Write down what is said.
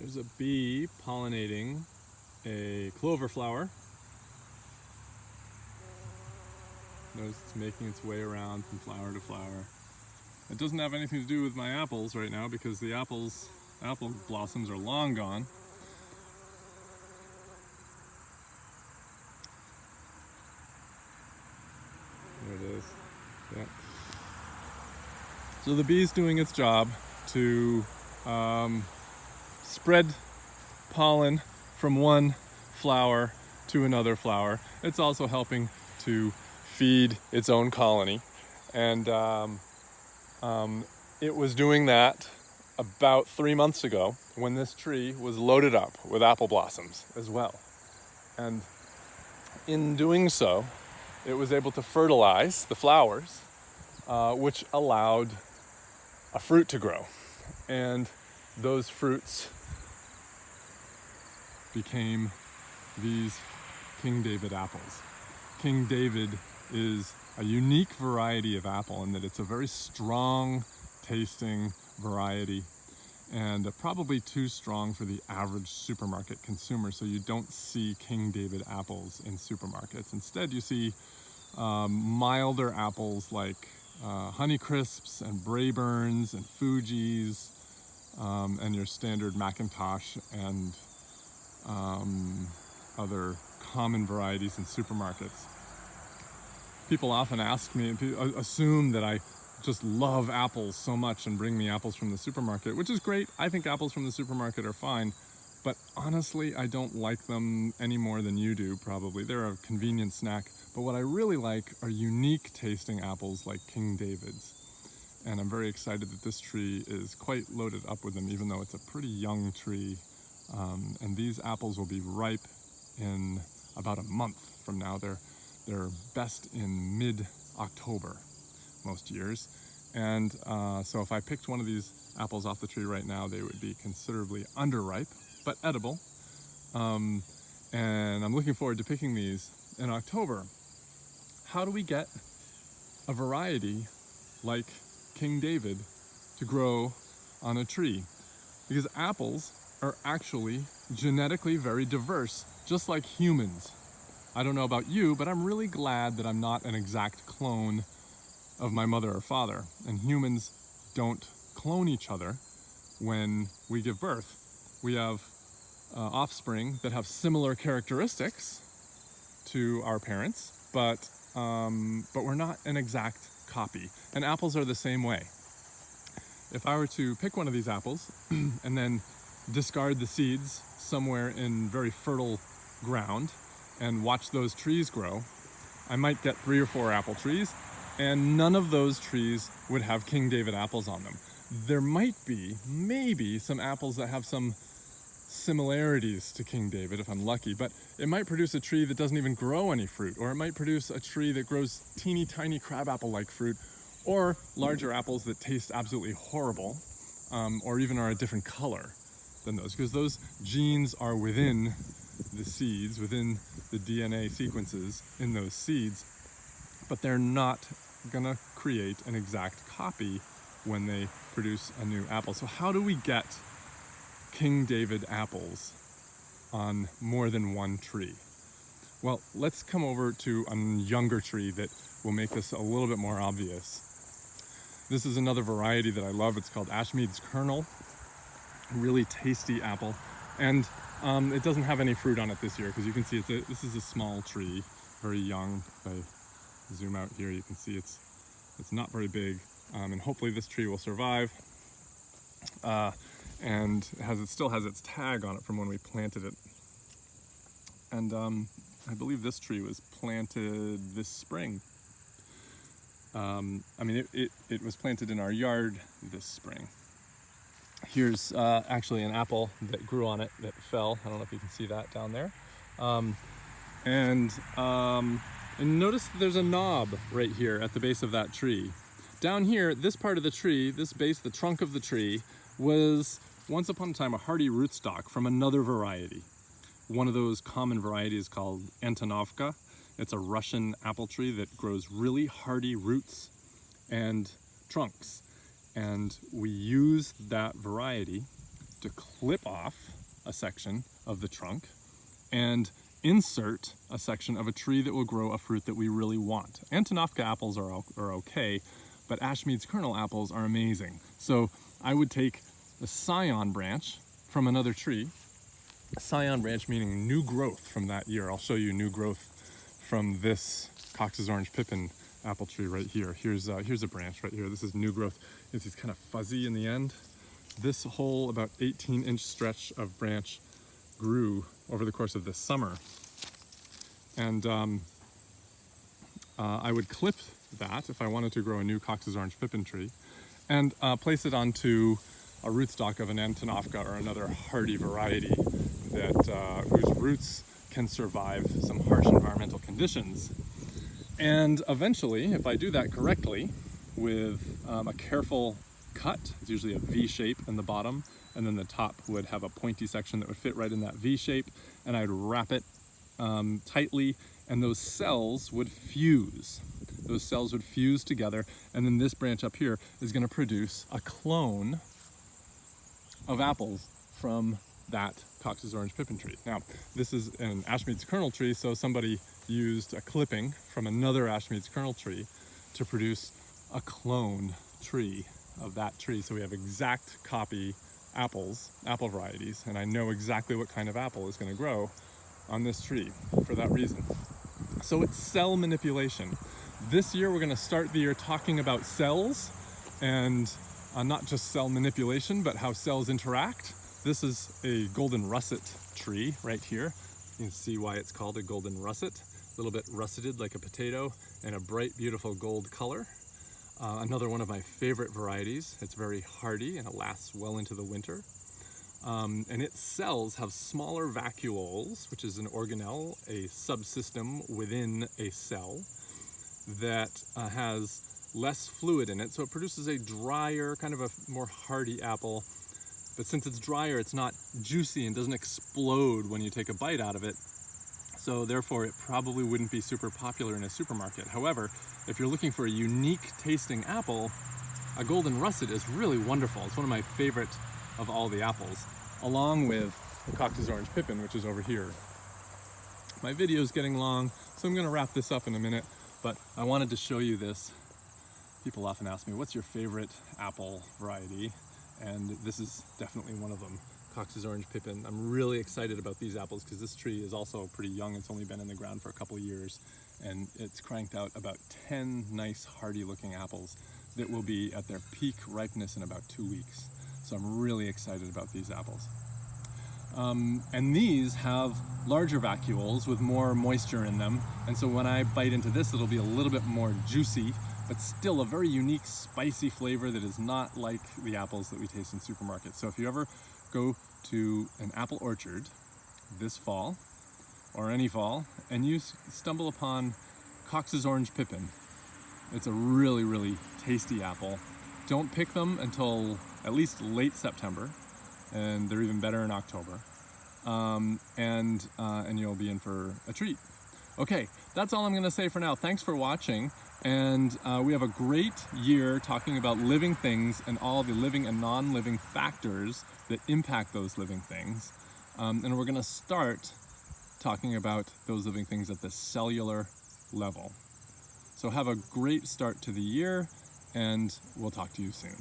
There's a bee pollinating a clover flower. Notice it's making its way around from flower to flower. It doesn't have anything to do with my apples right now because the apple blossoms are long gone. There it is. Yeah. So the bee's doing its job to spread pollen from one flower to another flower. It's also helping to feed its own colony, and it was doing that about 3 months ago when this tree was loaded up with apple blossoms as well. And in doing so, it was able to fertilize the flowers, which allowed a fruit to grow. And those fruits became these King David apples. King David is a unique variety of apple in that it's a very strong tasting variety and probably too strong for the average supermarket consumer, so you don't see King David apples in supermarkets. Instead, you see milder apples like Honeycrisps and Braeburns and Fuji's and your standard McIntosh and other common varieties in supermarkets. People often ask me, assume that I just love apples so much and bring me apples from the supermarket, which is great. I think apples from the supermarket are fine, but honestly, I don't like them any more than you do, probably. They're a convenient snack, but what I really like are unique tasting apples like King David's. And I'm very excited that this tree is quite loaded up with them, even though it's a pretty young tree. And these apples will be ripe in about a month from now. They're best in mid-October most years. And so if I picked one of these apples off the tree right now, they would be considerably underripe, but edible. And I'm looking forward to picking these in October. How do we get a variety like King David to grow on a tree? Because apples are actually genetically very diverse, just like humans. I don't know about you, but I'm really glad that I'm not an exact clone of my mother or father. And humans don't clone each other when we give birth. We have offspring that have similar characteristics to our parents, but we're not an exact copy. And apples are the same way. If I were to pick one of these apples and then discard the seeds somewhere in very fertile ground and watch those trees grow, I might get 3 or 4 apple trees, and none of those trees would have King David apples on them. There might be, maybe, some apples that have some similarities to King David if I'm lucky, but it might produce a tree that doesn't even grow any fruit, or it might produce a tree that grows teeny tiny crabapple-like fruit, or larger apples that taste absolutely horrible, or even are a different color than those, because those genes are within the seeds, within the DNA sequences in those seeds, but they're not gonna create an exact copy when they produce a new apple. So how do we get King David apples on more than one tree? Well, let's come over to a younger tree that will make this a little bit more obvious. This is another variety that I love. It's called Ashmead's Kernel. Really tasty apple, and it doesn't have any fruit on it this year because you can see this is a small tree, very young. If I zoom out here, you can see it's not very big, and hopefully this tree will survive. And it still has its tag on it from when we planted it. And I believe this tree was planted this spring. I mean, it was planted in our yard this spring. Here's actually an apple that grew on it that fell. I don't know if you can see that down there. And notice there's a knob right here at the base of that tree. Down here, this part of the tree, this base, the trunk of the tree, was once upon a time a hardy rootstock from another variety. One of those common varieties called Antonovka. It's a Russian apple tree that grows really hardy roots and trunks. And we use that variety to clip off a section of the trunk and insert a section of a tree that will grow a fruit that we really want. Antonovka apples are okay, but Ashmead's kernel apples are amazing. So I would take a scion branch from another tree, a scion branch meaning new growth from that year. I'll show you new growth from this Cox's Orange Pippin apple tree right here. Here's a branch right here. This is new growth. It's kind of fuzzy in the end. This whole about 18-inch stretch of branch grew over the course of this summer. And I would clip that if I wanted to grow a new Cox's Orange Pippin tree and place it onto a rootstock of an Antonovka or another hardy variety that whose roots can survive some harsh environmental conditions. And eventually, if I do that correctly with a careful cut, it's usually a V shape in the bottom, and then the top would have a pointy section that would fit right in that V shape, and I'd wrap it tightly, and those cells would fuse. Those cells would fuse together, and then this branch up here is going to produce a clone of apples from that Cox's Orange Pippin tree. Now, this is an Ashmead's kernel tree, so somebody used a clipping from another Ashmead's kernel tree to produce a clone tree of that tree. So we have exact copy apples, apple varieties, and I know exactly what kind of apple is going to grow on this tree for that reason. So it's cell manipulation. This year we're going to start the year talking about cells, and not just cell manipulation, but how cells interact. This is a golden russet tree right here. You can see why it's called a golden russet. A little bit russeted like a potato and a bright, beautiful gold color. Another one of my favorite varieties. It's very hardy and it lasts well into the winter. And its cells have smaller vacuoles, which is an organelle, a subsystem within a cell that has less fluid in it. So it produces a drier, kind of a more hardy apple. But since it's drier, it's not juicy and doesn't explode when you take a bite out of it. So therefore, it probably wouldn't be super popular in a supermarket. However, if you're looking for a unique tasting apple, a golden russet is really wonderful. It's one of my favorite of all the apples, along with the Cox's Orange Pippin, which is over here. My video is getting long, so I'm going to wrap this up in a minute, but I wanted to show you this. People often ask me, what's your favorite apple variety? And this is definitely one of them, Cox's Orange Pippin. I'm really excited about these apples because this tree is also pretty young. It's only been in the ground for a couple of years, and it's cranked out about 10 nice hardy looking apples that will be at their peak ripeness in about 2 weeks. So I'm really excited about these apples. And these have larger vacuoles with more moisture in them, and so when I bite into this, it'll be a little bit more juicy, but still a very unique spicy flavor that is not like the apples that we taste in supermarkets. So if you ever go to an apple orchard this fall, or any fall, and you stumble upon Cox's Orange Pippin, it's a really, really tasty apple. Don't pick them until at least late September, and they're even better in October. And you'll be in for a treat. Okay, that's all I'm gonna say for now. Thanks for watching. And we have a great year talking about living things and all the living and non-living factors that impact those living things. And we're gonna start talking about those living things at the cellular level. So have a great start to the year, and we'll talk to you soon.